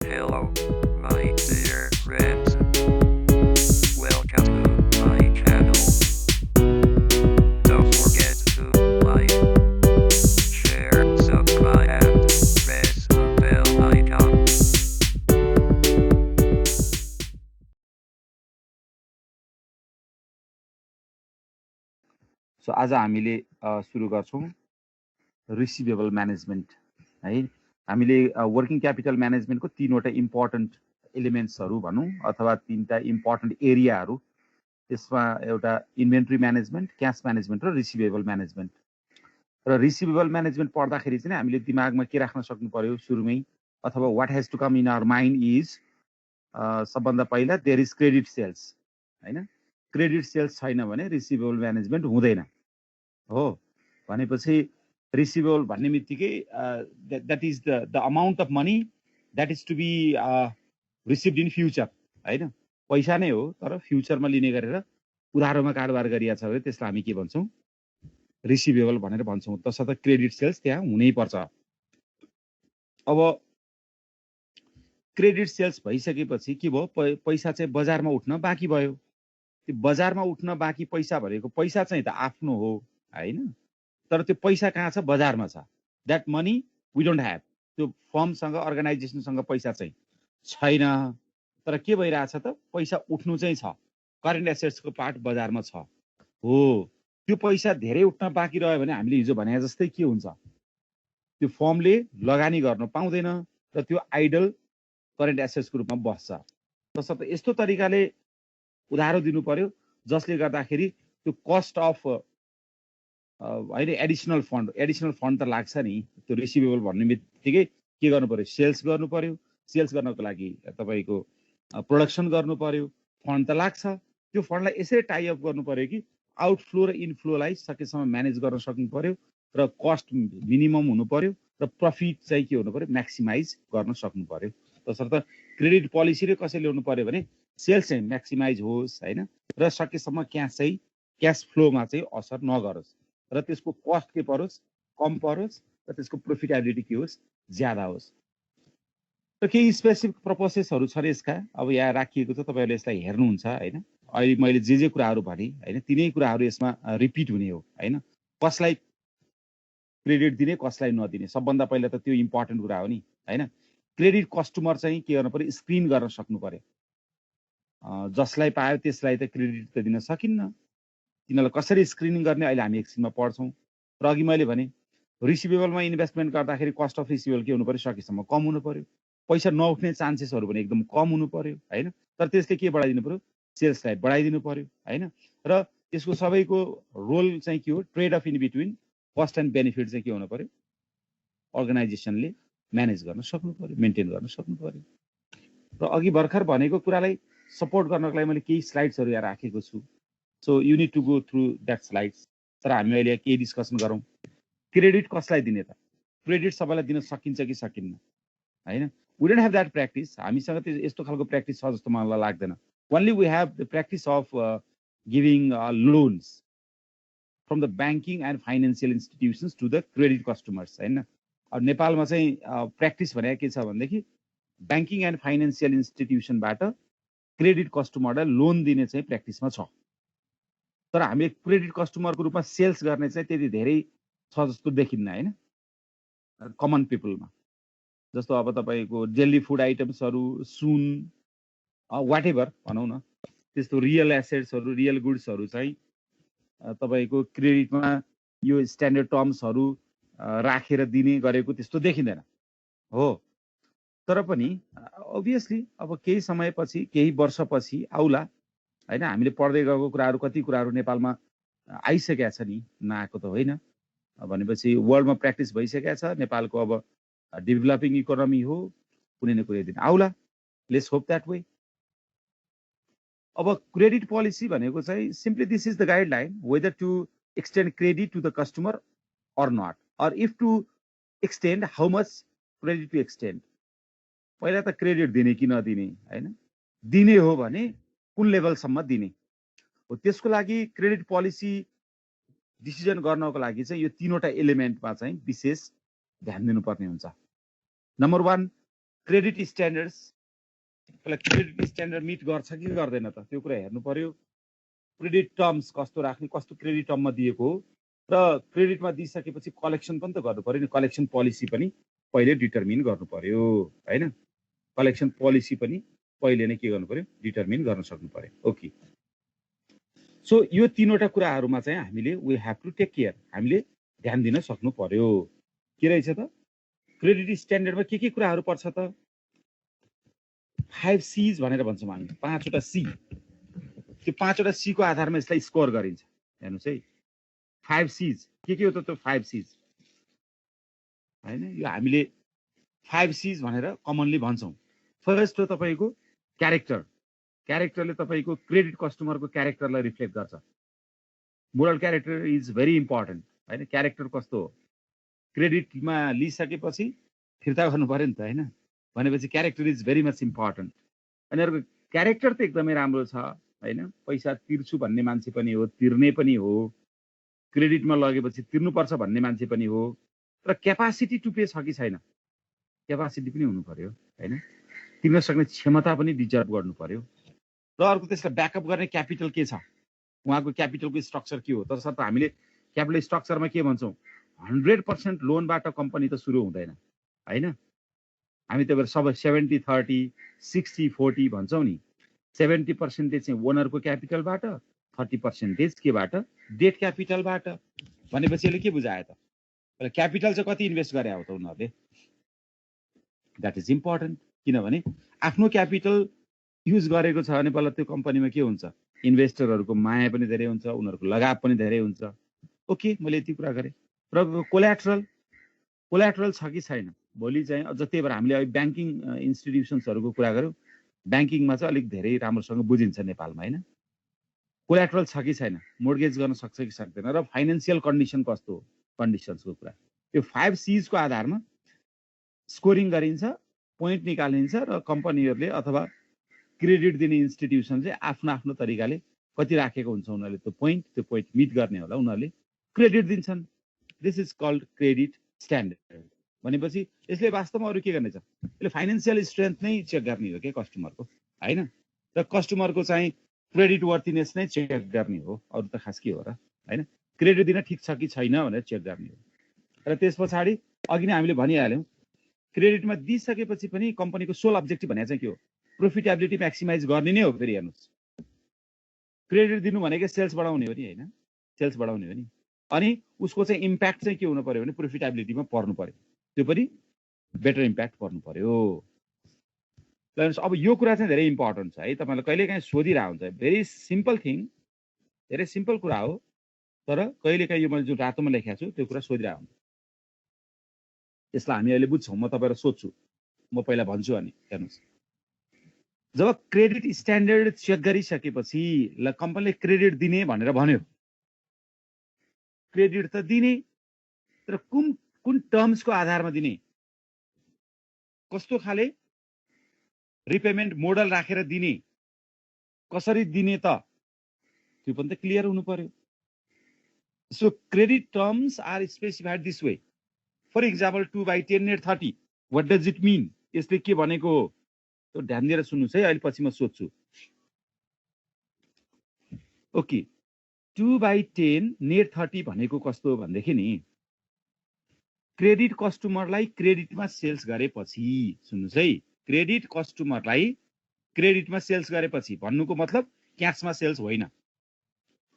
Hello, my dear friends. Welcome to my channel. Don't forget to like, share, subscribe, and press the bell icon. So आज हामीले सुरु गर्छौं receivable management है। हामीले working capital म्यानेजमेन्टको तीनवटा important एलिमेन्ट्सहरू भनौं अथवा तीनटा इम्पोर्टेन्ट एरियाहरू। त्यसमा एउटा इन्भेन्ट्री म्यानेजमेन्ट, क्याश म्यानेजमेन्ट र रिसिभेबल म्यानेजमेन्ट। र रिसिभेबल म्यानेजमेन्ट पढ्दाखेरि चाहिँ हामीले दिमागमा के राख्न सक्नु पर्यो सुरुमै, अथवा what has to come in our mind is सबभन्दा पहिला देयर इज क्रेडिट सेल्स हैन। क्रेडिट सेल्स छैन भने रिसिभेबल म्यानेजमेन्ट हुँदैन हो। भनेपछि रिसिभेबल भन्ने बित्तिकै that is the amount of money that is to be received in future हैन। पैसा नै हो तर फ्युचरमा लिने गरेर उधारोमा कारोबार गरिएको छ भने त्यसलाई हामी के भन्छौँ, रिसिभेबल भनेर भन्छौँ। तसर्थ क्रेडिट सेल्स त्यहाँ हुनै पर्छ। अब क्रेडिट सेल्स भइसकेपछि के भयो, पैसा चाहिँ बजारमा उठ्न बाँकी भयो। त्यो बजारमा उठ्न बाँकी पैसा भनेको पैसा चाहिँ त आफ्नो हो हैन, तर त्यो पैसा कहाँ छ, बजारमा छ। That money we don't have. त्यो फर्मसँग अर्गनाइजेसनसँग पैसा चाहिँ छैन, तर के भइरहेछ त, पैसा उठ्नु चाहिँ छ। करेन्ट एसेट्सको पार्ट बजारमा छ हो। त्यो पैसा धेरै उठ्न बाँकी रह्यो भने हामीले हिजो भने जस्तै के हुन्छ, त्यो फर्मले लगानी गर्न पाउँदैन र त्यो आइडल करेन्ट एसेट्सको रूपमा बस्छ। तसर्थ यस्तो तरिकाले उधारो दिनु पर्यो जसले गर्दाखेरि त्यो कस्ट अफ होइन एडिसनल फन्ड त लाग्छ नि। त्यो रिसिभेबल भन्ने बित्तिकै के गर्नु पर्यो, सेल्स गर्नु पर्यो। सेल्स गर्नको लागि तपाईँको प्रोडक्सन गर्नु पर्यो, फन्ड त लाग्छ। त्यो फन्डलाई यसरी टाइअप गर्नु पर्यो कि आउटफ्लो र इनफ्लोलाई सकेसम्म म्यानेज गर्न सक्नु पर्यो र कस्ट मिनिमम हुनु पर्यो र प्रफिट चाहिँ के हुनु पर्यो, म्याक्सिमाइज गर्न सक्नु पर्यो। तसर्थ क्रेडिट पोलिसीले कसरी ल्याउनु पर्यो भने सेल्स चाहिँ म्याक्सिमाइज होस् हैन, र सकेसम्म क्यास फ्लोमा चाहिँ असर नगरोस् र त्यसको कस्ट के परोस्, कम परोस् र त्यसको प्रोफिटेबिलिटी के होस्, ज्यादा होस्। र केही स्पेसिफिक प्रपोजेसहरू छन् यसका, अब यहाँ राखिएको छ, तपाईँहरूले यसलाई हेर्नुहुन्छ हैन। अहिले मैले जे कुराहरू भने हैन, तिनै कुराहरू यसमा रिपिट हुने हो हैन। कसलाई क्रेडिट दिने, कसलाई नदिने, सबभन्दा पहिला त त्यो इम्पोर्टेन्ट कुरा हो नि हैन। क्रेडिट कस्टमर चाहिँ के गर्नु पर्यो, स्क्रिन गर्न सक्नु पर्यो। जसलाई पायो त्यसलाई त क्रेडिट त दिन सकिन्न। तिनीहरूलाई कसरी स्क्रिनिङ गर्ने अहिले हामी एकछिनमा पढ्छौँ। र अघि मैले भने रिसिभेबलमा इन्भेस्टमेन्ट गर्दाखेरि कस्ट अफ रिसिभेबल के हुनु पर्यो, सकेसम्म कम हुनु पर्यो। पैसा नउठ्ने चान्सेसहरू पनि एकदम कम हुनु पर्यो हैन। तर त्यसले के बढाइदिनु पर्यो, सेल्सलाई बढाइदिनु पर्यो हैन। र त्यसको सबैको रोल चाहिँ के हो, trade off in between cost and benefit चाहिँ के हुनु पर्यो, अर्गनाइजेसनले म्यानेज गर्न सक्नु पर्यो, मेन्टेन गर्न सक्नु पर्यो। र अघि भर्खर भनेको कुरालाई सपोर्ट गर्नको लागि मैले केही स्लाइड्सहरू यहाँ राखेको छु। So you need to go through that slides. तर हामी अहिले केही डिस्कसन गरौँ। क्रेडिट कसलाई दिने त, क्रेडिट सबैलाई दिन सकिन्छ कि सकिन्न हैन। We don't have that practice. हामीसँग त्यो यस्तो खालको प्र्याक्टिस छ जस्तो मलाई लाग्दैन। Only we have the practice of giving loans from the banking and financial institutions to the credit customers हैन। अब नेपालमा चाहिँ प्र्याक्टिस भनेको के छ भनेदेखि ब्याङ्किङ एन्ड फाइनेन्सियल इन्स्टिट्युसनबाट क्रेडिट कस्टमरलाई लोन दिने चाहिँ प्र्याक्टिसमा छ। तर हामीले क्रेडिट कस्टमरको रूपमा सेल्स गर्ने चाहिँ त्यति धेरै छ जस्तो देखिन्न हैन कमन पिपलमा। जस्तो अब तपाईँको डेली फुड आइटम्सहरू, सुन, वाटेभर भनौँ न, त्यस्तो रियल एसेट्सहरू, रियल गुड्सहरू चाहिँ तपाईँको क्रेडिटमा यो स्ट्यान्डर्ड टर्म्सहरू राखेर दिने गरेको त्यस्तो देखिँदैन हो। तर पनि अभियसली अब केही समयपछि, केही वर्षपछि आउला हैन। हामीले पढ्दै गएको कुराहरू, कति कुराहरू नेपालमा आइसकेका छ नि, नआएको त होइन। भनेपछि वर्ल्डमा प्र्याक्टिस भइसकेका छ। नेपालको अब डेभलपिङ इकोनोमी हो, कुनै न कुनै दिन आउला। Let's hope that way. अब क्रेडिट पोलिसी भनेको चाहिँ simply this is the guideline whether to extend credit to the customer or not, or if to extend how much credit to extend. पहिला त क्रेडिट दिने कि नदिने हैन, दिने हो भने कुन लेभलसम्म दिने हो। त्यसको लागि क्रेडिट पोलिसी डिसिजन गर्नको लागि चाहिँ यो तीनवटा एलिमेन्टमा चाहिँ विशेष ध्यान दिनुपर्ने हुन्छ। Number 1, credit standards credit standard meet गर्छ कि गर्दैन त त्यो कुरा हेर्नु पर्यो। क्रेडिट टर्म्स कस्तो राख्ने, कस्तो क्रेडिट टर्ममा दिएको हो, र क्रेडिटमा दिइसकेपछि कलेक्सन पनि त गर्नु पर्यो नि। कलेक्सन पोलिसी पनि पहिले डिटर्मिन गर्नु पर्यो हैन। कलेक्सन पोलिसी पनि पहिले नै के गर्नु पर्यो, डिटर्मिन गर्न सक्नु पर्यो। ओके, सो यो तीनवटा कुराहरूमा चाहिँ हामीले we have to take care, हामीले ध्यान दिन सक्नु पर्यो। के रहेछ त क्रेडिट स्ट्यान्डर्डमा के कुराहरू पर्छ त 5 C's भनेर भन्छौँ हामी, 5वटा सी। त्यो 5वटा सी को आधारमा यसलाई स्कोर गरिन्छ। हेर्नुस् है 5 C's के हो त त्यो 5 C's हैन। यो हामीले 5 C's भनेर कमनली भन्छौँ। फर्स्ट हो तपाईको क्यारेक्टर। क्यारेक्टरले तपाईको क्रेडिट कस्टमरको क्यारेक्टरलाई रिफ्लेक्ट गर्छ। Moral character is very important हैन। क्यारेक्टर कस्तो हो, क्रेडिटमा लिइसकेपछि फिर्ता गर्नु पर्यो नि त हैन, भनेपछि character is very much important. अनि अर्को क्यारेक्टर त एकदमै राम्रो छ हैन। पैसा तिर्छु भन्ने मान्छे पनि हो, तिर्ने पनि हो, क्रेडिटमा लगेपछि तिर्नुपर्छ भन्ने मान्छे पनि हो, तर क्यापासिटी टु पे छ कि छैन, क्यापासिटी पनि हुनु पर्यो हैन। तिर्न सक्ने क्षमता पनि डिजर्भ गर्नु पर्यो। र अर्को त्यसलाई ब्याकअप गर्ने क्यापिटल के छ, उहाँको क्यापिटलको स्ट्रक्चर के हो। तसर्थ हामीले क्यापिटल स्ट्रक्चरमा के भन्छौँ, 100% लोनबाट कम्पनी त सुरु हुँदैन हैन। हामी त्यही भएर सबै 70-30 60-40 भन्छौँ नि। 70% चाहिँ ओनरको क्यापिटलबाट, 30% केबाट, डेट क्यापिटलबाट। भनेपछि यसले के बुझायो त, क्यापिटल चाहिँ कति इन्भेस्ट गरे हो त उनीहरूले, द्याट इज इम्पोर्टेन्ट। किनभने आफ्नो क्यापिटल युज गरेको छ भने बल्ल त्यो कम्पनीमा के हुन्छ, इन्भेस्टरहरूको माया पनि धेरै हुन्छ, उनीहरूको लगाव पनि धेरै हुन्छ। ओके, मैले यति कुरा गरेँ। र कोल्याट्रल छ कि छैन, भोलि चाहिँ अझ त्यही भएर हामीले अहिले ब्याङ्किङ इन्स्टिट्युसन्सहरूको कुरा गऱ्यौँ। ब्याङ्किङमा चाहिँ अलिक धेरै राम्रोसँग बुझिन्छ नेपालमा हैन। कोल्याट्रल छ कि छैन, मोर्गेज गर्न सक्छ कि सक्दैन, र फाइनेन्सियल कन्डिसन कस्तो हो, कन्डिसन्सको कुरा। यो 5 C's को आधारमा स्कोरिङ गरिन्छ, पोइन्ट निकालिन्छ, र कम्पनीहरूले अथवा क्रेडिट दिने इन्स्टिट्युसन चाहिँ आफ्नो आफ्नो तरिकाले कति राखेको हुन्छ उनीहरूले त्यो पोइन्ट मिट गर्ने होला उनीहरूले क्रेडिट दिन्छन्। This is called credit standard. भनेपछि यसले वास्तवमा अरू के गर्ने छ, यसले फाइनेन्सियल स्ट्रेन्थ नै चेक गर्ने हो के कस्टमरको हैन, र कस्टमरको चाहिँ क्रेडिट वर्थिनेस नै चेक गर्ने हो, अरू त खास के हो र हैन। क्रेडिट दिन ठिक छ कि छैन भनेर चेक गर्ने हो। र त्यस पछाडि अघि नै हामीले भनिहाल्यौँ, क्रेडिटमा दिइसकेपछि पनि कम्पनीको सोल अब्जेक्टिभ भने चाहिँ के हो, प्रोफिटेबिलिटी म्याक्सिमाइज गर्ने नै हो। फेरि हेर्नुहोस्, क्रेडिट दिनु भनेको सेल्स बढाउने हो नि हैन, सेल्स बढाउने हो नि। अनि उसको चाहिँ इम्प्याक्ट चाहिँ के हुनु पर्यो भने प्रोफिटेबिलिटीमा पर्नु पर्यो, त्यो पनि बेटर इम्प्याक्ट पर्नु पर्यो। अब यो कुरा चाहिँ धेरै इम्पोर्टेन्ट छ है, तपाईँलाई कहिलेकाहीँ सोधिरहेको हुन्छ। भेरी सिम्पल थिङ, धेरै सिम्पल कुरा हो, तर कहिलेकाहीँ यो मैले जुन रातोमा लेखेको छु त्यो कुरा सोधिरहेको हुन्छ। यसलाई हामी अहिले बुझ्छौँ, म तपाईँलाई सोध्छु, म पहिला भन्छु अनि हेर्नुहोस्। जब क्रेडिट स्ट्यान्डर्ड चेक गरिसकेपछि ल कम्पनीले क्रेडिट दिने भनेर भन्यो, क्रेडिट त दिने, तर कुन टर्म्सको आधारमा दिने, कस्तो खाले रिपेमेन्ट मोडल राखेर दिने, कसरी दिने त त्यो पनि त क्लियर हुनु पर्यो। So credit terms are specified this way. For example 2/10 net 30, what does it mean, यसले के भनेको हो, तो ध्यान दिएर सुन्नुहोस् है, अहिले पछि म सोध्छु। ओके, 2/10 नेट 30 भनेको कस्तो हो भनेदेखि नि, क्रेडिट कस्टमरलाई क्रेडिटमा सेल्स गरेपछि, सुन्नुहोस् है, क्रेडिट कस्टमरलाई क्रेडिटमा सेल्स गरेपछि भन्नुको मतलब क्यासमा सेल्स होइन,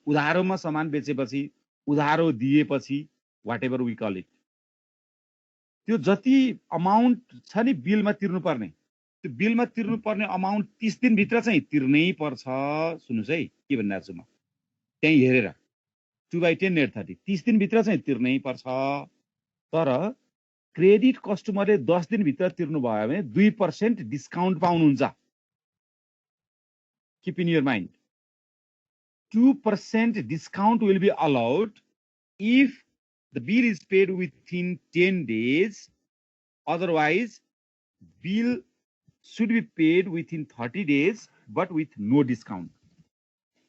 उधारोमा सामान बेचेपछि, उधारो दिएपछि, whatever we call it, त्यो जति अमाउन्ट छ नि बिलमा तिर्नुपर्ने, त्यो बिलमा तिर्नुपर्ने अमाउन्ट 30 दिनभित्र चाहिँ तिर्नै पर्छ। सुन्नुहोस् है के भनिरहेको छु म, त्यही हेरेर 2/10 नेट 30 30 दिनभित्र चाहिँ तिर्नै पर्छ। तर क्रेडिट कस्टमरले 10 दिनभित्र तिर्नु भयो भने 2% डिस्काउन्ट पाउनुहुन्छ। Keep in your mind, 2% discount will be allowed if the bill is paid within 10 days. Otherwise, bill should be paid within 30 days, but with no discount.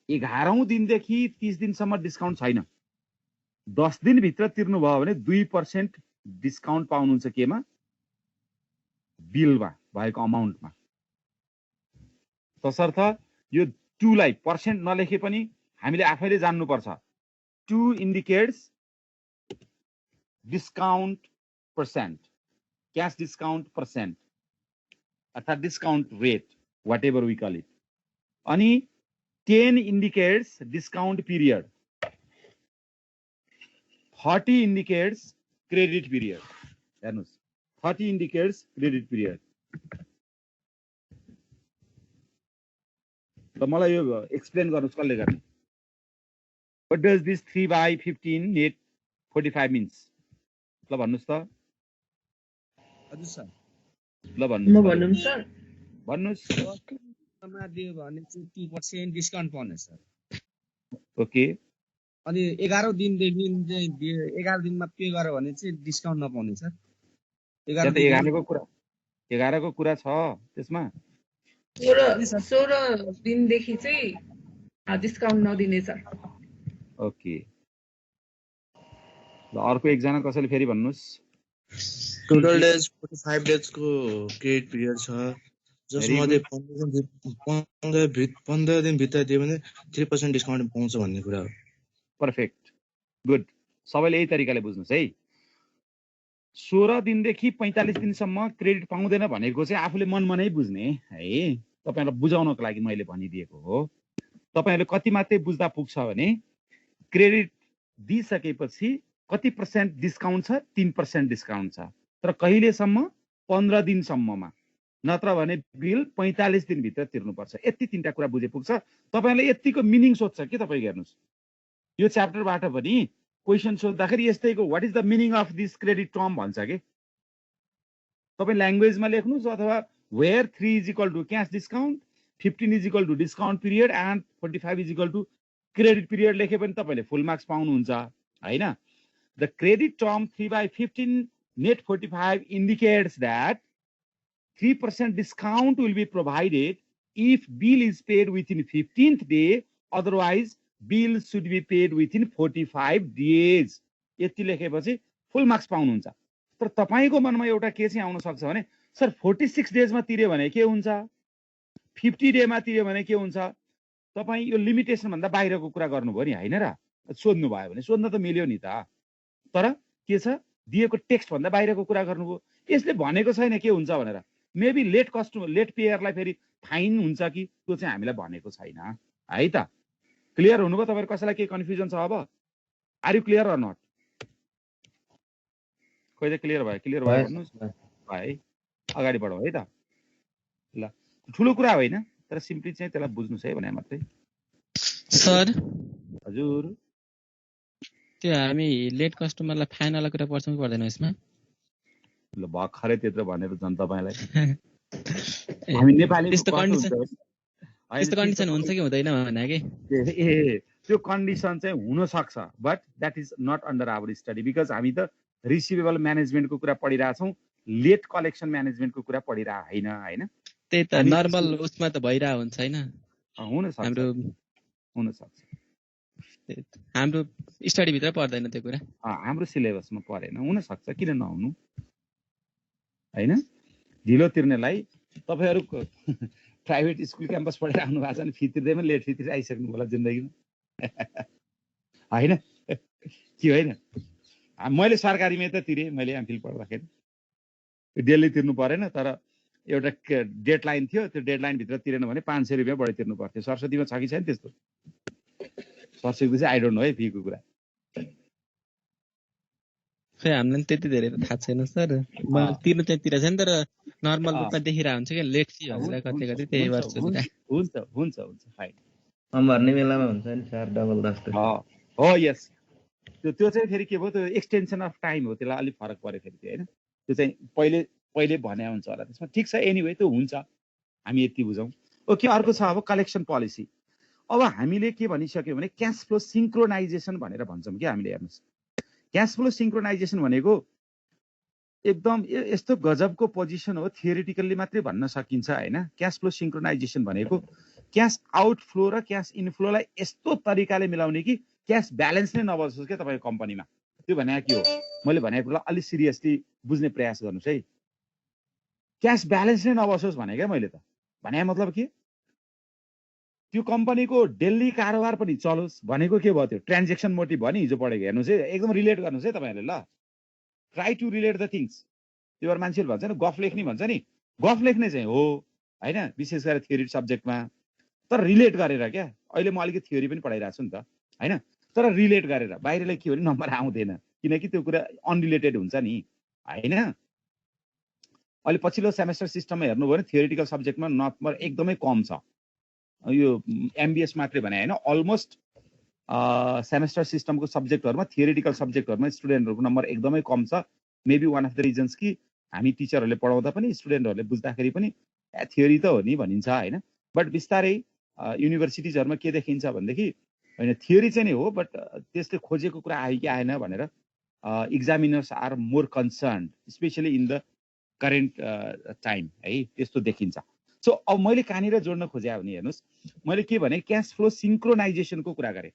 11औं दिनदेखि 30 दिनसम्म डिस्काउन्ट छैन। 10 दिनभित्र तिर्नु भयो भने 2% डिस्काउन्ट पाउनुहुन्छ केमा, बिलमा, भएको अमाउन्टमा। तसर्थ यो 2 लाई पर्सेन्ट नलेखे पनि हामीले आफैले जान्नुपर्छ। 2 indicates discount percent, cash discount percent अर्थात् discount rate, whatever we call it. अनि 10 indicates discount period, 30 indicates credit period. हेर्नुहोस् 30 इन्डिकेट्स क्रेडिट पिरियड। र मलाई यो एक्सप्लेन गर्नुहोस् कसले गर्ने? What does this 3/15 net 45 means? ल भन्नुहोस् त। हजुर सर, ल म भन्नुहोस् भनौँ सर। भन्नुहोस्। मा दियो भने चाहिँ 2% डिस्काउन्ट पाउने सर। ओके, अनि 11 दिनदेखि चाहिँ 11 दिनमा पे गर्यो भने चाहिँ डिस्काउन्ट नपाउने सर। 11 को कुरा छ त्यसमा। 16 दिनदेखि चाहिँ डिस्काउन्ट नदिने सर। ओके, ल अर्को एकजना कसैले फेरि भन्नुहोस्। टोटल डेज 45 डेज को क्रेडिट पिरियड छ, जसमध्ये 15 दिन भित्र दियो भने 3% डिस्काउन्ट पाउँछ भन्ने कुरा हो। Perfect, good. सबैले यही तरिकाले बुझ्नुहोस् है। 16 दिनदेखि 45 दिनसम्म क्रेडिट पाउँदैन भनेको चाहिँ आफूले मनमा नै बुझ्ने है। तपाईहरुलाई बुझाउनको लागि मैले भनिदिएको हो। तपाईहरुले कति मात्रै बुझ्दा पुग्छ भने क्रेडिट दिइसकेपछि कति पर्सेन्ट डिस्काउन्ट छ? 3% डिस्काउन्ट छ। तर कहिलेसम्म? 15 दिनसम्ममा, नत्र भने बिल 45 दिनभित्र तिर्नुपर्छ। यति तीनटा कुरा बुझे पुग्छ। तपाईहरुले यतिको मिनिङ सोध्छ के? तपाईँ हेर्नुहोस् यो च्याप्टरबाट पनि क्वेशन सोद्धाखेरि यस्तैको what is the meaning of this credit term भन्छ के। तपाईँ ल्याङ्ग्वेजमा लेख्नुस् अथवा where 3 is equal to cash discount, 15 is equal to discount period and 45 is equal to credit period लेखे पनि तपाईले फुल मार्क्स पाउनुहुन्छ हैन। The credit term 3/15 net 45 indicates that 3% discount will be provided if bill is paid within 15th day, otherwise bill should be paid within 45 days. यति लेखेपछि फुल marks पाउनुहुन्छ। तर तपाईको मनमा एउटा के चाहिँ आउन सक्छ भने सर 46 डेजमा तिर्यो भने के हुन्छ, 50 डेमा तिर्यो भने के हुन्छ? तपाई यो लिमिटेसन भन्दा बाहिरको कुरा गर्नुभयो नि हैन र? सोध्नु भयो भने सोध्न त मिल्यो नि त। तर के छ, दिएको टेक्स्ट भन्दा बाहिरको कुरा गर्नुभयो। यसले भनेको छैन के हुन्छ भनेर। मेबी लेट पेयरलाई फेरि फाइन हुन्छ कि त्यो चाहिँ हामीलाई भनेको छैन है त। क्लियर हुनुभयो तपाईहरु? कसैलाई के कन्फ्युजन छ अब? Are you clear or not? खोइ त क्लियर भयो? क्लियर भयो भन्नुस् है। अगाडि बढौँ है त। ल ठुलो कुरा होइन, तर सिम्पली चाहिँ त्यसलाई बुझ्नुस् है भने मात्रै। सर हजुर, त्यो हामी लेट कस्टमरलाई फाइन वाला कुरा पर्छ कि पर्दैन यसमा? ल भर्खरै त्यत्रो भनेर झन् तपाईलाई हामी नेपाली त्यस्तो कन्डिसन हुन्छ कि हुँदैन भने के? त्यो कन्डिसन चाहिँ हुन सक्छ, but that is not under our study because हामी त रिसिभेबल म्यानेजमेन्टको कुरा पढिरहेछौँ, लेट कलेक्सन म्यानेजमेन्टको कुरा पढिरह हैन हैन। त्यही त नर्मल उसमा त भइरा हुन्छ हैन? हुन सक्छ। हाम्रो स्टडी भित्र पर्दैन त्यो कुरा। हाम्रो सिलेबसमा परेन, हुन सक्छ, किन नहुनु हैन। ढिलो तिर्नेलाई तपाईहरु प्राइभेट स्कुल क्याम्पस पढेर आउनु भएको छ नि, फी तिर्दैमा लेट फी तिरेर आइसक्नु होला जिन्दगीमा हैन के होइन। मैले सरकारीमै त तिरे, मैले एमफिल पढ्दाखेरि डेली तिर्नु परेन, तर एउटा डेडलाइन थियो, त्यो डेडलाइन भित्र तिरेन भने 500 रुपैयाँ बढी तिर्नु पर्थ्यो। सरस्वतीमा छ कि छैन त्यस्तो? सरस्वती चाहिँ आई डोन्ट नो है फीको कुरा। खै हामीलाई त्यति धेरै त थाहा छैन सर। म तिर्नु चाहिँ तिरेको छैन, तर नर्मल रूपमा देखिरहेको हुन्छ कि लेट फी भनेर कति त्यही वर्ष हुन्छ फाइन। भर्ने बेलामा हुन्छ नि सर डबल जस्तो। हो यस, त्यो चाहिँ फेरि के भयो, त्यो एक्सटेन्सन अफ टाइम हो, त्यसलाई अलिक फरक पर्यो फेरि त्यो हैन। त्यो चाहिँ पहिले भने हुन्छ होला त्यसमा। ठिक छ, एनीवे त्यो हुन्छ, हामी यति बुझौँ। ओके, अर्को छ अब कलेक्सन पोलिसी। अब हामीले के भनिसक्यो भने क्याश फ्लो सिंक्रोनाइजेसन भनेर भन्छौँ कि हामीले। हेर्नुहोस्, क्याश फ्लो सिंक्रोनाइजेसन भनेको एकदम यस्तो गजबको पोजिसन हो, थियोरिटिकल्ली मात्रै भन्न सकिन्छ हैन। क्याश फ्लो सिंक्रोनाइजेसन भनेको क्याश आउटफ्लो र क्याश इनफ्लोलाई यस्तो तरिकाले मिलाउने कि क्याश ब्यालेन्स नै नबसोस् के तपाईको कम्पनीमा। त्यो भने के हो? मैले भनेको कुरा अलि सिरियसली बुझ्ने प्रयास गर्नुस् है। क्यास ब्यालेन्स नै नबसोस् भने क्या मैले त भने मतलब के त्यो कम्पनीको डेली कारोबार पनि चलोस् भनेको के भयो त्यो ट्रान्जेक्सन मोटिभ भयो नि हिजो पढेको हेर्नुहोस् है एकदम रिलेट गर्नुहोस् है तपाईँहरूले ल try to relate the things त्यो भएर मान्छेहरू भन्छ नि गफ लेख्ने भन्छ नि गफ लेख्ने चाहिँ हो होइन विशेष गरेर थ्योरी सब्जेक्टमा तर रिलेट गरेर क्या अहिले म अलिकति थ्योरी पनि पढाइरहेको छु नि त होइन तर रिलेट गरेर बाहिरलाई के हो भने नम्बर आउँदैन किनकि त्यो कुरा अनरिलेटेड हुन्छ नि होइन अहिले पछिल्लो सेमेस्टर सिस्टममा हेर्नुभयो भने थ्योरिटिकल सब्जेक्टमा नम्बर एकदमै कम छ यो एमबिएस मात्रै भने होइन अलमोस्ट सेमेस्टर सिस्टमको सब्जेक्टहरूमा थ्योरिटिकल सब्जेक्टहरूमा स्टुडेन्टहरूको नम्बर एकदमै कम छ maybe one of the reasons कि हामी टिचरहरूले पढाउँदा पनि स्टुडेन्टहरूले बुझ्दाखेरि पनि थ्योरी त हो नि भनिन्छ होइन बट बिस्तारै युनिभर्सिटिजहरूमा के देखिन्छ भनेदेखि होइन थ्योरी चाहिँ नै हो बट त्यसले खोजेको कुरा आयो कि आएन भनेर examiners are more concern specially in the current time है त्यस्तो देखिन्छ सो अब मैले कहाँनिर जोड्न खोजेँ भने हेर्नुहोस् मैले के भने क्यास फ्लो सिङ्क्रोनाइजेसनको कुरा गरेँ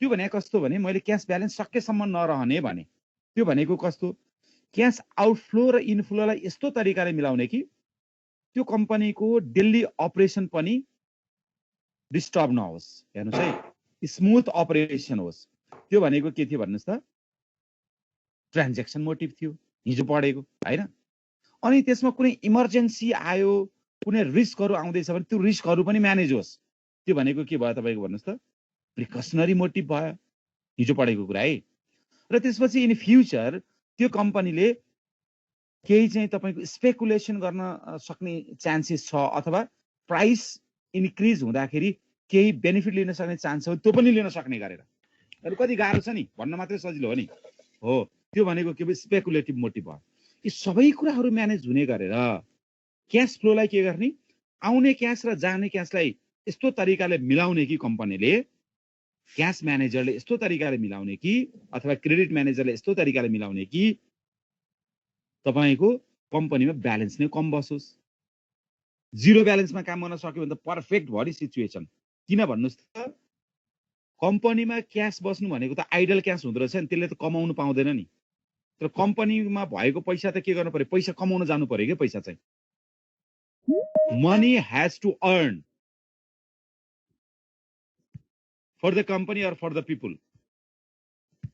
त्यो भने कस्तो भने मैले क्यास ब्यालेन्स सकेसम्म नरहने भने त्यो भनेको कस्तो क्यास आउटफ्लो र इनफ्लोलाई यस्तो तरिकाले मिलाउने कि त्यो कम्पनीको डेली अपरेसन पनि डिस्टर्ब नहोस् हेर्नुहोस् है स्मुथ अपरेसन होस् त्यो भनेको के थियो भन्नुहोस् त ट्रान्जेक्सन मोटिभ थियो हिजो पढेको होइन अनि त्यसमा कुनै इमर्जेन्सी आयो कुनै रिस्कहरू आउँदैछ भने त्यो रिस्कहरू पनि म्यानेज होस् त्यो भनेको के भयो तपाईँको भन्नुहोस् त प्रिकसनरी मोटिभ भयो हिजो पढेको कुरा है र त्यसपछि इन फ्युचर त्यो कम्पनीले केही चाहिँ तपाईँको स्पेकुलेसन गर्न सक्ने चान्सेस छ अथवा प्राइस इन्क्रिज हुँदाखेरि केही बेनिफिट लिन सक्ने चान्स हो त्यो पनि लिन सक्ने गरेर कति गाह्रो छ नि भन्न मात्रै सजिलो हो नि हो त्यो भनेको के भयो स्पेकुलेटिभ मोटिभ भयो यी सबै कुराहरू म्यानेज हुने गरेर क्यास फ्लोलाई के गर्ने आउने क्यास र जाने क्यासलाई यस्तो तरिकाले मिलाउने कि कम्पनीले क्यास म्यानेजरले यस्तो तरिकाले मिलाउने कि अथवा क्रेडिट म्यानेजरले यस्तो तरिकाले मिलाउने कि तपाईँको कम्पनीमा ब्यालेन्स नै कम बसोस् जिरो ब्यालेन्समा काम गर्न सक्यो भने त पर्फेक्ट भयो नि सिचुएसन किन भन्नुहोस् त कम्पनीमा क्यास बस्नु भनेको त आइडल क्यास हुँदो रहेछ नि त्यसले त कमाउनु पाउँदैन नि तर कम्पनीमा भएको पैसा त के गर्नु पर्यो पैसा कमाउन जानु पर्यो कि पैसा चाहिँ money has to earn for the company or for the people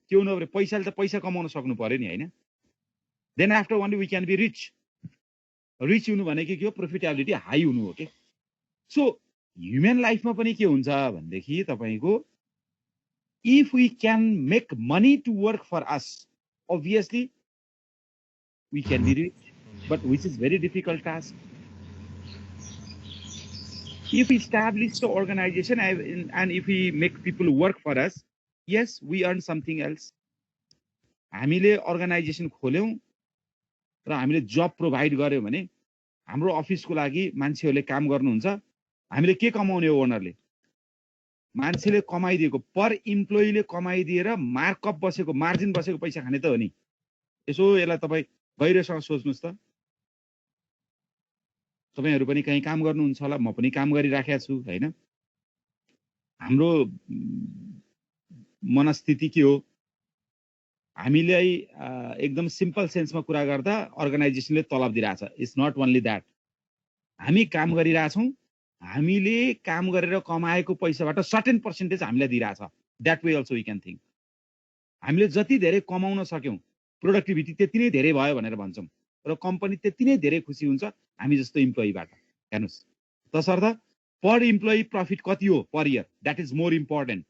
के हुनु पर्यो पैसाले त पैसा कमाउन सक्नु पर्यो नि होइन then after one we can be rich rich हुनु भनेको के हो प्रोफिटेबिलिटी हाई हुनु हो कि सो ह्युमन लाइफमा पनि के हुन्छ भनेदेखि तपाईँको if we can make money to work for us obviously we can be rich but which is very difficult task if we establish the organization and if we make people work for us yes we earn something else हामीले organisation खोल्यौं र हामीले जब provide गर्यौं भने हाम्रो अफिसको लागि मान्छेहरूले काम गर्नुहुन्छ हामीले के कमाउने हो ओनरले मान्छेले कमाइदिएको पर इम्प्लोइले कमाइदिएर मार्कअप बसेको मार्जिन बसेको पैसा खाने त हो नि यसो यसलाई तपाईँ गहिरोसँग सोच्नुहोस् त तपाईँहरू पनि कहीँ काम गर्नुहुन्छ होला म पनि काम गरिराखेको छु होइन हाम्रो मनस्थिति के हो हामीलाई एकदम सिम्पल सेन्समा कुरा गर्दा अर्गनाइजेसनले तलब दिइरहेछ इट्स नट ओन्ली द्याट हामी काम गरिरहेछौँ हामीले काम गरेर कमाएको पैसाबाट सर्टेन पर्सेन्टेज हामीलाई दिइरहेछ that way also we can think हामीले जति धेरै कमाउन सक्यौँ प्रोडक्टिभिटी त्यति नै धेरै भयो भनेर भन्छौँ र कम्पनी त्यति नै धेरै खुसी हुन्छ हामी जस्तो इम्प्लोइबाट हेर्नुहोस् तसर्थ पर इम्प्लोइ प्रफिट कति हो per year that is more important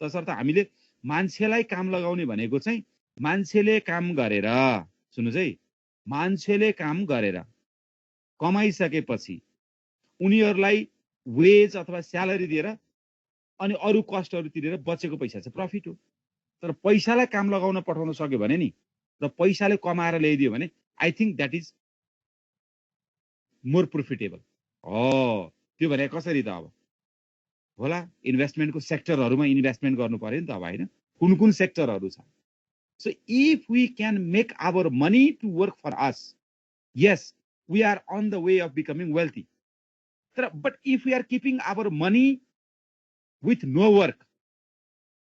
तसर्थ हामीले मान्छेलाई काम लगाउने भनेको चाहिँ मान्छेले काम गरेर सुन्नुहोस् है मान्छेले काम गरेर कमाइसकेपछि उनीहरूलाई वेज अथवा स्यालेरी दिएर अनि अरू कस्टहरू तिरेर बचेको पैसा चाहिँ प्रफिट हो तर पैसालाई काम लगाउन पठाउन सक्यो भने नि र पैसाले कमाएर ल्याइदियो भने I think that is more profitable हो त्यो भने कसरी त अब होला इन्भेस्टमेन्टको सेक्टरहरूमा इन्भेस्टमेन्ट गर्नु पर्यो नि त अब होइन कुन कुन सेक्टरहरू छ so if we can make our money to work for us yes we are on the way of becoming wealthy तर but if we are keeping our money with no work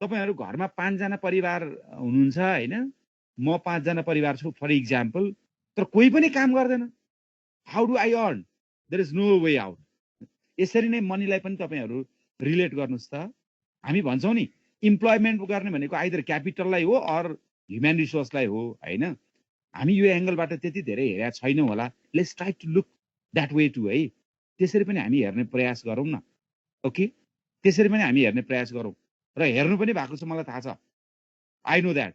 तपाईँहरू घरमा 5 जना परिवार हुनुहुन्छ होइन म 5 जना परिवार छु फर इक्जाम्पल तर कोही पनि काम गर्दैन how do I earn, there is no way out. यसरी नै मनीलाई पनि तपाईँहरू रिलेट गर्नुहोस् त। हामी भन्छौँ नि इम्प्लोइमेन्ट गर्ने भनेको आइदर क्यापिटललाई हो अर ह्युमन रिसोर्सलाई हो होइन। हामी यो एङ्गलबाट त्यति धेरै हेरेका छैनौँ होला। Let's try to look that way too है। त्यसरी पनि हामी हेर्ने प्रयास गरौँ न। ओके, त्यसरी पनि हामी हेर्ने प्रयास गरौँ र हेर्नु पनि भएको छ, मलाई थाहा छ। आई नो द्याट,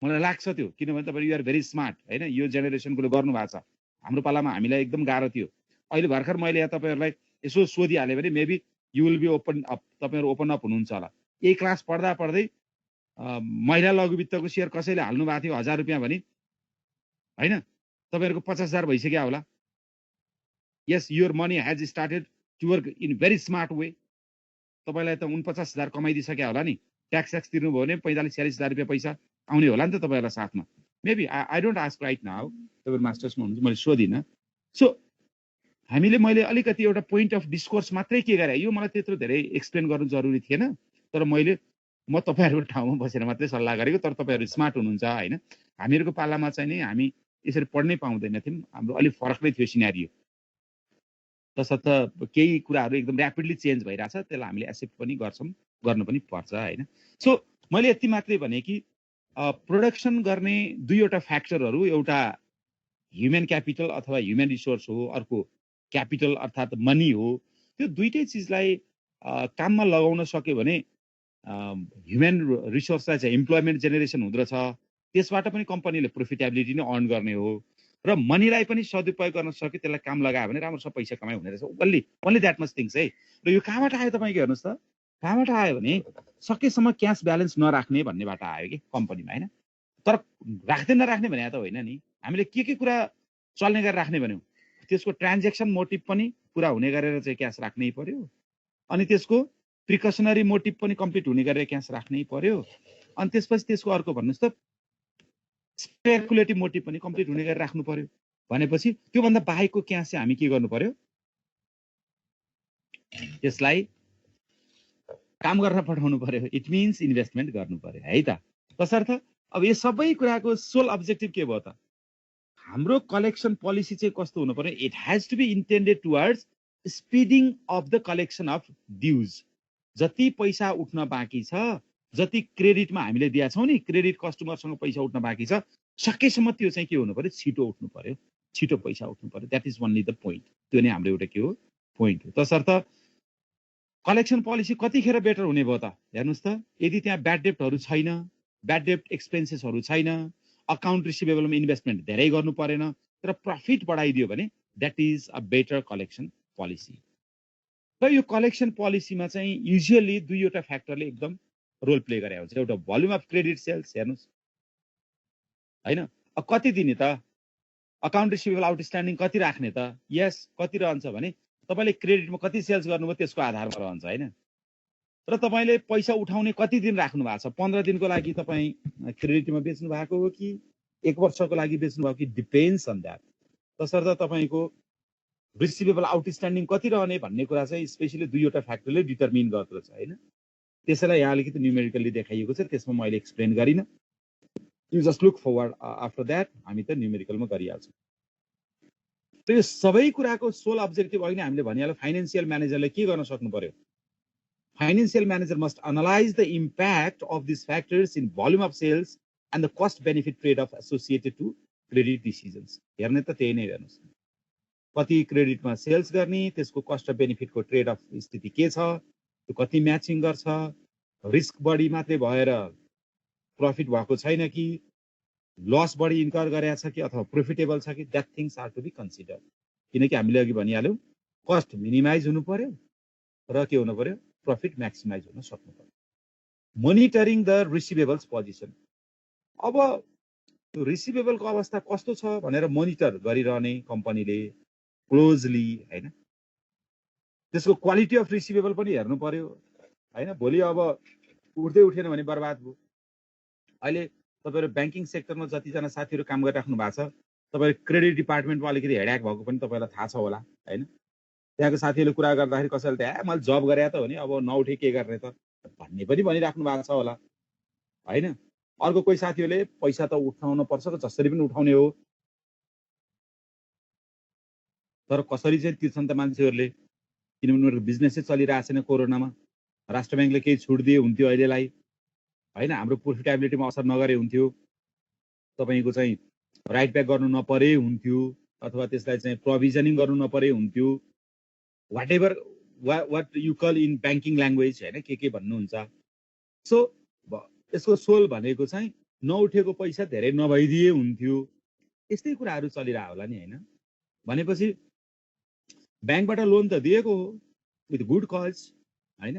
मलाई लाग्छ त्यो, किनभने तपाईँ युआर भेरी स्मार्ट होइन। यो जेनेरेसनकोले गर्नु भएको छ। हाम्रो पालामा हामीलाई एकदम गाह्रो थियो। अहिले भर्खर मैले यहाँ तपाईँहरूलाई यसो सोधिहालेँ भने maybe you will be open up, तपाईँहरू ओपन अप हुनुहुन्छ होला। यही क्लास पढ्दा पढ्दै महिला लघुवित्तको सेयर कसैले हाल्नु भएको थियो 1000 रुपियाँ भने होइन, तपाईँहरूको 50,000 भइसक्यो होला। Yes, your money has started to work in very smart way. तपाईँलाई त 49,000 कमाइदिइसक्यो होला नि। ट्याक्स तिर्नुभयो भने 45-46,000 रुपियाँ पैसा आउने होला नि त तपाईँहरूलाई साथमा। Maybe I don't ask right now, तपाईँ मास्टर्समा हुनुहुन्छ, मैले सोधिनँ। सो मैले अलिकति एउटा पोइन्ट अफ डिस्कोर्स मात्रै के गरेँ, यो मलाई त्यत्रो धेरै एक्सप्लेन गर्नु जरुरी थिएन। तर म तपाईँहरूको ठाउँमा बसेर मात्रै सल्लाह गरेको। तर तपाईँहरू स्मार्ट हुनुहुन्छ होइन। हामीहरूको पालामा चाहिँ नि हामी यसरी पढ्नै पाउँदैन थियौँ। हाम्रो अलिक फरक नै थियो सिनारियो। तसर्थ केही कुराहरू एकदम ऱ्यापिडली चेन्ज भइरहेछ, त्यसलाई हामीले एक्सेप्ट पनि गर्छौँ, गर्नु पनि पर्छ होइन। सो मैले यति मात्रै भने कि प्रोडक्सन गर्ने दुईवटा फ्याक्टरहरू, एउटा ह्युमन क्यापिटल अथवा ह्युमन रिसोर्स हो, अर्को क्यापिटल अर्थात् मनी हो। त्यो दुईटै चिजलाई काममा लगाउन सक्यो भने ह्युमन रिसोर्सलाई चाहिँ इम्प्लोइमेन्ट जेनेरेसन हुँदो रहेछ, त्यसबाट पनि कम्पनीले प्रोफिटेबिलिटी नै अर्न गर्ने हो, र मनीलाई पनि सदुपयोग गर्न सक्यो, त्यसलाई काम लगायो भने राम्रोसँग पैसा कमाइ हुने रहेछ। ओन्ली द्याट मच थिङ्स है। र यो कहाँबाट आयो तपाईँको हेर्नुहोस् त, कहाँबाट आयो भने सकेसम्म क्यास ब्यालेन्स नराख्ने भन्नेबाट आयो कि कम्पनीमा होइन। तर राख्दै नराख्ने भने त होइन नि। हामीले के कुरा चल्ने गरेर राख्ने भन्यौँ, त्यसको ट्रान्जेक्सन मोटिभ पनि पुरा हुने गरेर चाहिँ क्यास राख्नै पर्यो, अनि त्यसको प्रिकसनरी मोटिभ पनि कम्प्लिट हुने गरेर क्यास राख्नै पर्यो, अनि त्यसपछि त्यसको अर्को भन्नुहोस् त स्पेकुलेटिभ मोटिभ पनि कम्प्लिट हुने गरेर राख्नु पर्यो। भनेपछि त्योभन्दा बाहेकको क्यास चाहिँ हामी के गर्नु पर्यो, त्यसलाई काम गर्न पठाउनु पर्यो। इट मिन्स इन्भेस्टमेन्ट गर्नु पर्यो है त। तसर्थ अब यो सबै कुराको सोल अब्जेक्टिभ के भयो त, हाम्रो कलेक्सन पोलिसी चाहिँ कस्तो हुनु पर्यो, it has to be intended towards speeding of the collection of dues. जति पैसा उठ्न बाँकी छ, जति क्रेडिटमा हामीले दिएका छौँ नि, क्रेडिट कस्टमरसँग पैसा उठ्न बाँकी छ, सकेसम्म त्यो चाहिँ के हुनु पर्यो, छिटो उठ्नु पर्यो, छिटो पैसा उठ्नु पर्यो। That is only the point. त्यो नै हाम्रो एउटा के हो, पोइन्ट हो। तसर्थ कलेक्सन पोलिसी कतिखेर बेटर हुने भयो त हेर्नुहोस् त। यदि त्यहाँ ब्याड डेप्टहरू छैन, ब्याड डेप्ट एक्सपेन्सेसहरू छैन, अकाउन्ट रिसिभेबलमा इन्भेस्टमेन्ट धेरै गर्नु परेन, तर प्रफिट बढाइदियो भने that is a better collection policy. र यो कलेक्सन पोलिसीमा चाहिँ युजुअली दुईवटा फ्याक्टरले एकदम रोल प्ले गरे हुन्छ। एउटा भोल्युम अफ क्रेडिट सेल्स हेर्नुहोस् होइन, कति दिने त, अकाउन्ट रिसिभेबल आउटस्ट्यान्डिङ कति राख्ने त, यस कति रहन्छ भने तपाईँले क्रेडिटमा कति सेल्स गर्नुभयो त्यसको आधारमा रहन्छ होइन। र तपाईँले पैसा उठाउने कति दिन राख्नु भएको छ, 15 दिनको लागि तपाईँ क्रेडिटमा बेच्नु भएको हो कि 1 वर्षको लागि बेच्नु भएको कि, डिपेन्ड्स अन द्याट। तसर्थ तपाईँको रिसिभेबल आउटस्ट्यान्डिङ कति रहने भन्ने कुरा चाहिँ स्पेसली दुईवटा फ्याक्टरले डिटर्मिन गर्दछ होइन। त्यसैलाई यहाँ अलिकति न्युमेरिकल्ली देखाइएको छ, त्यसमा मैले एक्सप्लेन गरिनँ। You just look forward after that, हामी त न्युमेरिकलमा गरिहाल्छौँ। त यो सबै कुराको सोल अब्जेक्टिभ अहिले हामीले भनिहाल्यो, फाइनेन्सियल म्यानेजरले के गर्न सक्नु पर्यो, financial manager must analyse the impact of this factors in volume of sales and the cost benefit trade off associated to credit decisions. हेर्ने त त्यही नै हेर्नुहोस्, कति क्रेडिटमा सेल्स गर्ने, त्यसको कस्ट र बेनिफिटको ट्रेड अफ स्थिति के छ, त्यो कति म्याचिङ गर्छ, रिस्क बढी मात्रै भएर प्रफिट भएको छैन कि, लस बढी इन्कर गरेको छ कि, अथवा प्रोफिटेबल छ कि, that things are to be consider. किनकि हामीले अघि भनिहाल्यौँ, कस्ट मिनिमाइज हुनु पर्यो र के हुनु पर्यो, प्रफिट म्याक्सिमाइज हुन सक्नु पर्यो। Monitoring the receivables position. अब त्यो रिसिभेबलको अवस्था कस्तो छ भनेर मोनिटर गरिरहने कम्पनीले क्लोजली होइन। त्यसको क्वालिटी अफ रिसिभेबल पनि हेर्नु पर्यो होइन। भोलि अब उठ्दै उठेन भने बर्बाद भयो। अहिले तपाईँहरू ब्याङ्किङ सेक्टरमा जतिजना साथीहरू काम गरिराख्नु भएको छ, तपाईँहरू क्रेडिट डिपार्टमेन्टमा अलिकति हेड्याक भएको पनि तपाईँलाई थाहा छ होला होइन। त्यहाँको साथीहरूले कुरा गर्दाखेरि कसैले त मैले जब गरे त हो नि, अब नउठे के गर्ने त भन्ने पनि भनिराख्नु भएको छ होला होइन। अर्को कोही साथीहरूले पैसा त उठाउन पर्छ, जसरी पनि उठाउने हो, तर कसरी चाहिँ तिर्छन् त मान्छेहरूले, किनभने उनीहरूको बिजनेसै चलिरहेको छैन कोरोनामा। राष्ट्र ब्याङ्कले केही छुट दिए हुन्थ्यो अहिलेलाई, होइन, हाम्रो प्रोफिटेबिलिटीमा असर नगरे हुन्थ्यो, तपाईँको चाहिँ राइट ब्याक गर्नु नपरे हुन्थ्यो, अथवा त्यसलाई चाहिँ प्रोभिजनिङ गर्नु नपरे हुन्थ्यो, whatever what you call in banking language, होइन, के भन्नुहुन्छ। सो यसको सोल भनेको चाहिँ नउठेको पैसा धेरै नभइदिए हुन्थ्यो, यस्तै कुराहरू चलिरहेको होला नि, होइन। भनेपछि ब्याङ्कबाट लोन त दिएको हो विथ गुड कज, होइन,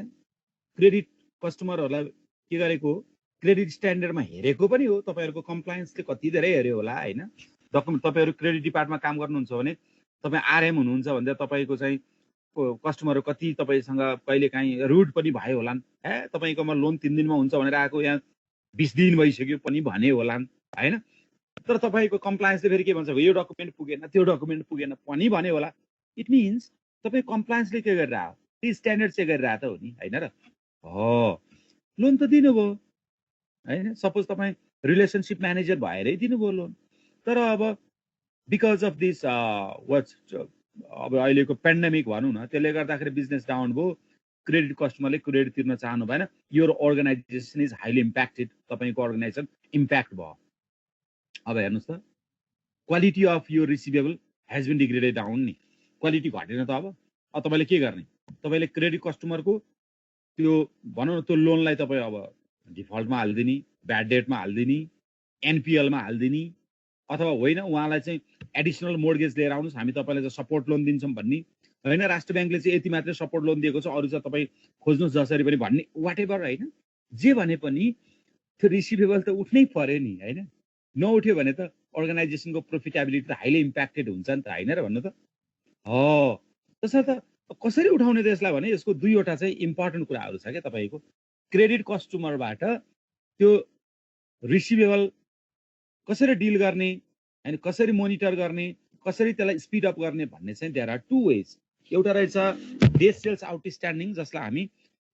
क्रेडिट कस्टमरहरूलाई के गरेको हो, क्रेडिट स्ट्यान्डर्डमा हेरेको पनि हो। तपाईँहरूको कम्प्लायन्सले कति धेरै हेऱ्यो होला, होइन। डकुमेन्ट तपाईँहरू क्रेडिट डिपार्टमा काम गर्नुहुन्छ भने तपाईँ आरएम हुनुहुन्छ भन्दा तपाईँको चाहिँ कस्टमरहरू कति तपाईँसँग कहिले काहीँ रुड पनि भयो होलान्, तपाईँकोमा लोन 3 दिनमा हुन्छ भनेर आएको यहाँ 20 दिन भइसक्यो पनि भने होलान्, होइन। तर तपाईँको कम्प्लायन्सले फेरि के भन्छ, यो डकुमेन्ट पुगेन, त्यो डकुमेन्ट पुगेन पनि भने होला। इट मिन्स तपाईँ कम्प्लायन्सले के गरेर आयो, त्यो स्ट्यान्डर्ड चेक गरेर आएको त हो नि, होइन र। लोन त दिनुभयो, होइन। सपोज तपाईँ रिलेसनसिप म्यानेजर भएरै दिनुभयो लोन, तर अब बिकज अफ दिस अब अहिलेको पेन्डेमिक भनौँ न, त्यसले गर्दाखेरि बिजनेस डाउन भयो, क्रेडिट कस्टमरले क्रेडिट तिर्न चाहनु भएन, यो अर्गनाइजेसन इज हाइली इम्प्याक्टेड, तपाईँको अर्गनाइजेसन इम्प्याक्ट भयो। अब हेर्नुहोस् त, क्वालिटी अफ यो receivable has been degraded down नि, क्वालिटी घटेन त। अब तपाईँले के गर्ने, तपाईँले क्रेडिट कस्टमरको त्यो भनौँ न त्यो लोनलाई तपाईँ अब डिफल्टमा हालिदिने, ब्याड डेटमा हालिदिने, एनपिएलमा हालिदिने, अथवा होइन उहाँलाई चाहिँ एडिसनल मोर्गेज लिएर आउनुहोस्, हामी तपाईँलाई चाहिँ सपोर्ट लोन दिन्छौँ भन्ने, होइन, राष्ट्र ब्याङ्कले चाहिँ यति मात्रै सपोर्ट लोन दिएको छ, अरू चाहिँ तपाईँ खोज्नुहोस् जसरी पनि भन्ने, वाट एभर, होइन। जे भने पनि त्यो रिसिभेबल त उठ्नै पर्यो नि, होइन। नउठ्यो भने त अर्गनाइजेसनको प्रोफिटेबिलिटी त हाइली इम्प्याक्टेड हुन्छ नि त, होइन र भन्नु त। त्यसर्थ कसरी उठाउने त यसलाई भने यसको दुईवटा चाहिँ इम्पोर्टेन्ट कुराहरू छ क्या तपाईँको। क्रेडिट कस्टमरबाट त्यो रिसिभेबल कसरी डिल गर्ने, होइन, कसरी मोनिटर गर्ने, कसरी त्यसलाई स्पिड अप गर्ने भन्ने चाहिँ देयर आर 2 वेज। एउटा रहेछ डेज सेल्स आउटस्ट्यान्डिङ, जसलाई हामी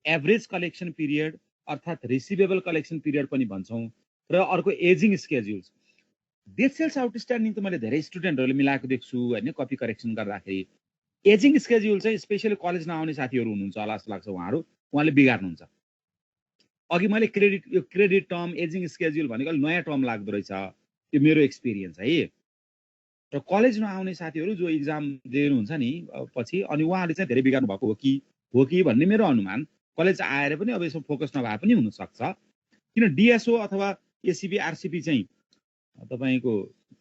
एभरेज कलेक्सन पिरियड अर्थात् रिसिभेबल कलेक्सन पिरियड पनि भन्छौँ, र अर्को एजिङ स्केड्युल्स। डेज सेल्स आउटस्ट्यान्डिङ त मैले धेरै स्टुडेन्टहरूले मिलाएको देख्छु, होइन, कपी करेक्सन गर्दाखेरि। एजिङ स्केड्युल चाहिँ स्पेसली कलेज नआउने साथीहरू हुनुहुन्छ होला जस्तो लाग्छ, उहाँले बिगार्नुहुन्छ। अघि मैले यो क्रेडिट टर्म एजिङ स्केड्युल भनेको अलिक नयाँ टर्म लाग्दो रहेछ, त्यो मेरो एक्सपिरियन्स है। र कलेज नआउने साथीहरू जो इक्जाम दिनुहुन्छ नि पछि, अनि उहाँले चाहिँ धेरै बिगार्नु भएको हो कि भन्ने मेरो अनुमान। कलेज आएर पनि अब यसो फोकस नभए पनि हुनसक्छ, किन डिएसओ अथवा एसिबी आरसिपी चाहिँ तपाईँको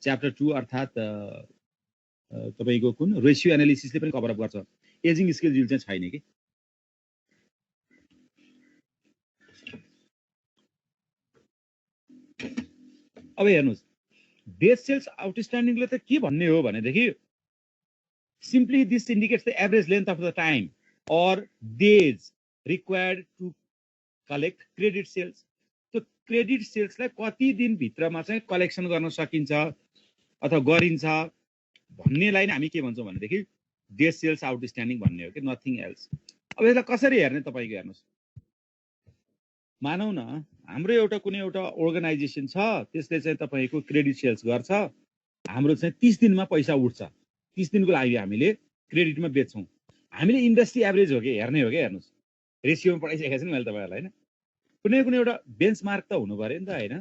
च्याप्टर 2 अर्थात् तपाईँको कुन रेसियो एनालिसिसले पनि कभर अप गर्छ, एजिङ स्केड्युल चाहिँ छैन कि। अब हेर्नुहोस्, डेज सेल्स आउटस्ट्यान्डिङले त के भन्ने हो भनेदेखि simply this indicates the average length of the time or days required to collect credit sales. त्यो क्रेडिट सेल्सलाई कति दिनभित्रमा चाहिँ कलेक्सन गर्न सकिन्छ अथवा गरिन्छ भन्नेलाई नै हामी के भन्छौँ भनेदेखि डेज सेल्स आउटस्ट्यान्डिङ भन्ने हो कि, नथिङ एल्स। अब यसलाई कसरी हेर्ने तपाईँको, हेर्नुहोस्, मानौ न हाम्रो एउटा कुनै एउटा अर्गनाइजेसन छ, त्यसले चाहिँ तपाईँको क्रेडिट सेल्स गर्छ, हाम्रो चाहिँ 30 दिनमा पैसा उठ्छ, 30 दिनको लागि हामीले क्रेडिटमा बेच्छौँ। हामीले इन्डस्ट्री एभरेज हो कि हेर्ने हो कि, हेर्नुहोस्, रेसियोमा पढाइसकेको छु नि मैले तपाईँहरूलाई, होइन। कुनै एउटा बेन्चमार्क त हुनु पऱ्यो नि त, होइन।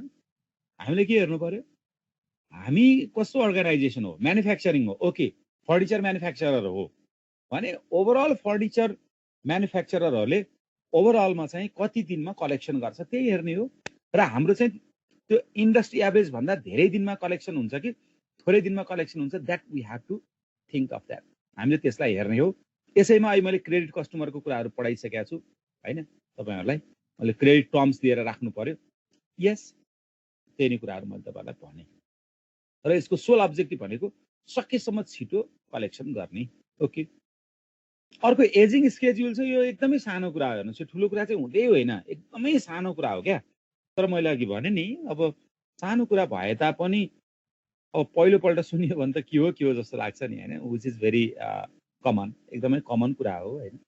हामीले के हेर्नु पऱ्यो, हामी कस्तो अर्गनाइजेसन हो, म्यानुफ्याक्चरिङ हो, ओके, फर्निचर म्यानुफ्याक्चरर हो भने ओभरअल फर्निचर म्यानुफ्याक्चररहरूले ओभरअलमा चाहिँ कति दिनमा कलेक्सन गर्छ त्यही हेर्ने हो। र हाम्रो चाहिँ त्यो इन्डस्ट्री एभरेज भन्दा धेरै दिनमा कलेक्सन हुन्छ कि थोरै दिनमा कलेक्सन हुन्छ, that we have to think of that, हामीले त्यसलाई हेर्ने हो। यसैमा अहिले मैले क्रेडिट कस्टमरको कुराहरू पढाइसकेको छु, होइन, तपाईँहरूलाई मैले क्रेडिट टर्म्स दिएर राख्नु पर्यो, यस, त्यही नै कुराहरू मैले तपाईँहरूलाई भने। र यसको सोल अब्जेक्टिभ भनेको सकेसम्म छिटो कलेक्सन गर्ने, ओके। अर्को एजिङ स्केड्युल चाहिँ यो एकदमै सानो कुरा हो, हेर्नुहोस्, यो ठुलो कुरा चाहिँ हुँदै होइन, एकदमै सानो कुरा हो क्या। तर मैले अघि भने नि, अब सानो कुरा भए तापनि अब पहिलोपल्ट सुन्यो भने त के हो जस्तो लाग्छ नि, होइन, विच इज भेरी कमन, एकदमै कमन कुरा हो, होइन।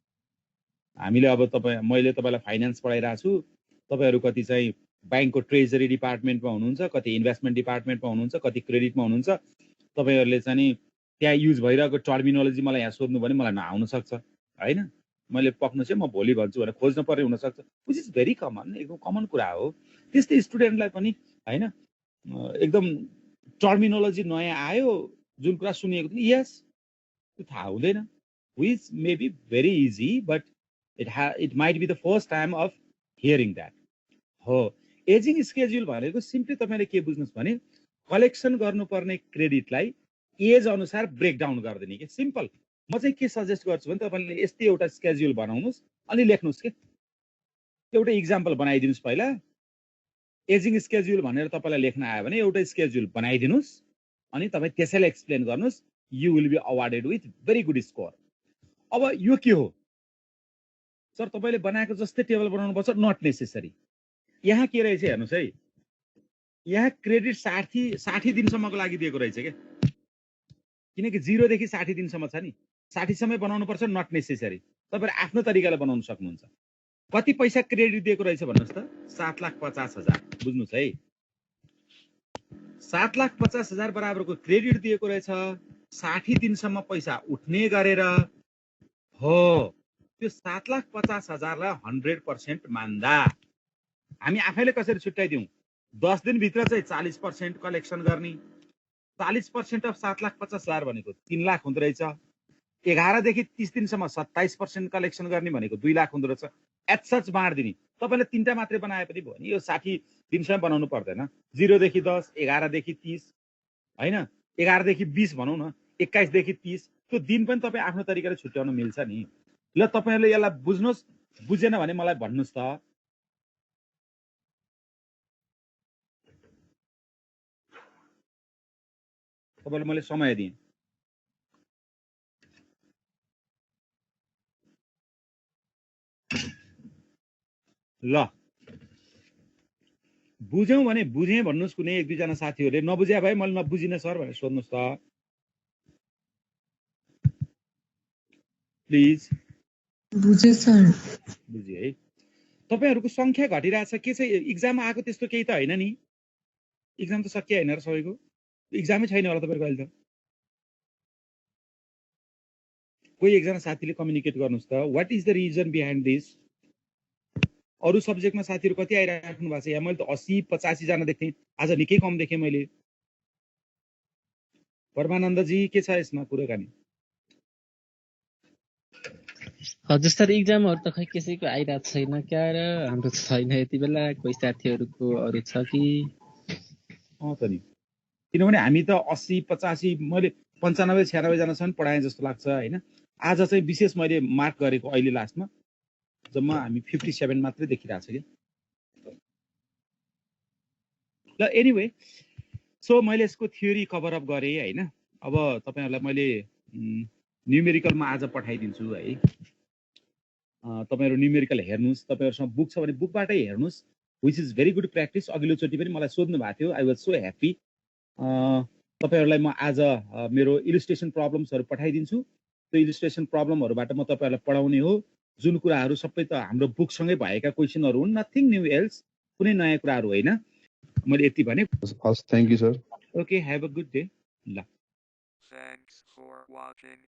हामीले अब मैले तपाईँलाई फाइनेन्स पढाइरहेको छु, तपाईँहरू कति चाहिँ ब्याङ्कको ट्रेजरी डिपार्टमेन्टमा हुनुहुन्छ, कति इन्भेस्टमेन्ट डिपार्टमेन्टमा हुनुहुन्छ, कति क्रेडिटमा हुनुहुन्छ, तपाईँहरूले चाहिँ नि त्यहाँ युज भइरहेको टर्मिनोलोजी मलाई यहाँ सोध्नु भने मलाई नआउन सक्छ हैन मैले पक्नु चाहिँ म भोलि भन्छु भनेर खोज्न पर्ने हुन सक्छ विच इज भेरी कमन एकदम कमन कुरा हो त्यस्तै स्टुडेन्टलाई पनि हैन एकदम टर्मिनोलोजी नयाँ आयो जुन कुरा सुनिएको थियो यस त्यो थाहा हुँदैन which may be very easy but it might be the first time of hearing that हो एजिङ स्केड्युल भनेको सिम्पली तपाईँले के बुझ्नुहोस् भने कलेक्सन गर्नुपर्ने क्रेडिटलाई एज अनुसार ब्रेकडाउन गरिदिने कि सिम्पल म चाहिँ के सजेस्ट गर्छु भने तपाईँले यस्तै एउटा स्केड्युल बनाउनुहोस् अनि लेख्नुहोस् के एउटा इक्जाम्पल बनाइदिनुहोस् पहिला एजिङ स्केड्युल भनेर तपाईँलाई लेख्न आयो भने एउटा स्केड्युल बनाइदिनुहोस् अनि तपाईँ त्यसैलाई एक्सप्लेन गर्नुहोस् you will be awarded with very good score अब यो के हो सर तपाईँले बनाएको जस्तै टेबल बनाउनुपर्छ नट नेसेसरी यहाँ के रहेछ हेर्नुहोस् है यहाँ क्रेडिट 60 दिनसम्मको लागि दिएको रहेछ क्या किनकि 0 देखि 60 दिनसम्म छ नि 60 सम्म बनाउनु पर्छ नट नेसेसरी तपाईहरु आफ्नो तरिकाले बनाउन सक्नुहुन्छ कति पैसा क्रेडिट दिएको रहेछ भन्नुस् त 7,50,000 बुझ्नुस् है 7,50,000 बराबरको क्रेडिट दिएको रहेछ 60 दिनसम्म पैसा उठ्ने गरेर हो त्यो 7,50,000 लाई 100% मान्दा हामी आफैले कसरी छुट्याइदिउँ 10 दिन भित्र चाहिँ 40% कलेक्सन गर्ने 40% अफ 7,50,000 भनेको 3 लाख हुँदो रहेछ 11 देखि 30 दिनसम्म 27% कलेक्सन गर्ने भनेको 2 लाख हुँदो रहेछ एटसच बाँड्दिने तपाईले तीनटा मात्रै बनाए पनि भयो नि यो 60 दिनसम्म बनाउनु पर्दैन 0 देखि 10 11 देखि 30 हैन 11 देखि 20 भनौं न 21 देखि 30 त्यो दिन पनि तपाई आफ्नो तरिकाले छुट्याउन मिल्छ नि ल तपाईहरुले यसलाई बुझ्नुस् बुझेन भने मलाई भन्नुस् त तपाईलाई मैले समय दिएँ ल बुझ्यौ भने बुझे भन्नुस् कुनै एक दुई जना साथीहरुले नबुझ्या भए मैले नबुझिन सर भनेर सोध्नुस् त प्लिज बुझे सर बुझे है तपाईहरुको संख्या घटिरहेछ के चाहिँ एक्जाम आएको त्यस्तो केही त हैन नि एक्जाम त सकिए हैन र सबैको एक्जामै छैन होला तपाईहरुको अहिले त कोही एकजना साथीले कम्युनिकेट गर्नुस् त what is the reason behind this अरु सब्जेक्टमा साथीहरु कति आइराख्नु भएको छ यहाँ मैले त 80-85 जना देख्थे आज निकै कम देखे मैले परमानन्द जी के छ यसमा कुराकानी हजुर सर एक्जामहरु त खै कसैको आइराछ छैन क्या र हाम्रो छैन यति बेला कोही साथीहरुको अरु छ कि त नि किनभने हामी त 80-85 मैले 95-96 जनासम्म पढाएँ जस्तो लाग्छ हैन आज चाहिँ विशेष मैले मार्क गरेको अहिले लास्टमा जम्मा हामी 57 मात्रै देखिरहेछ के ल एनीवे सो मैले यसको थ्योरी कभर अप गरे हैन अब तपाईहरुलाई मैले न्यूमेरिकलमा आज पठाइदिन्छु है तपाईहरु न्यूमेरिकल हेर्नुस् तपाईहरुसँग बुक छ भने बुकबाटै हेर्नुस् which is very good practice अघिल्लो चोटी पनि मलाई सोध्नु भएको थियो आई वाज सो ह्याप्पी तपाईहरुलाई म आज मेरो इलिस्ट्रेसन प्रब्लम्सहरु पठाइदिन्छु त्यो इलिस्ट्रेसन प्रब्लमहरुबाट म तपाईहरुलाई पढाउने हो जुन कुराहरु सबै त हाम्रो बुकसँगै भएका क्वेशनहरु हुन् नथिङ न्यू एल्स कुनै नयाँ कुराहरु हैन मैले यति भने thank you sir okay have a good day ल Thanks for watching.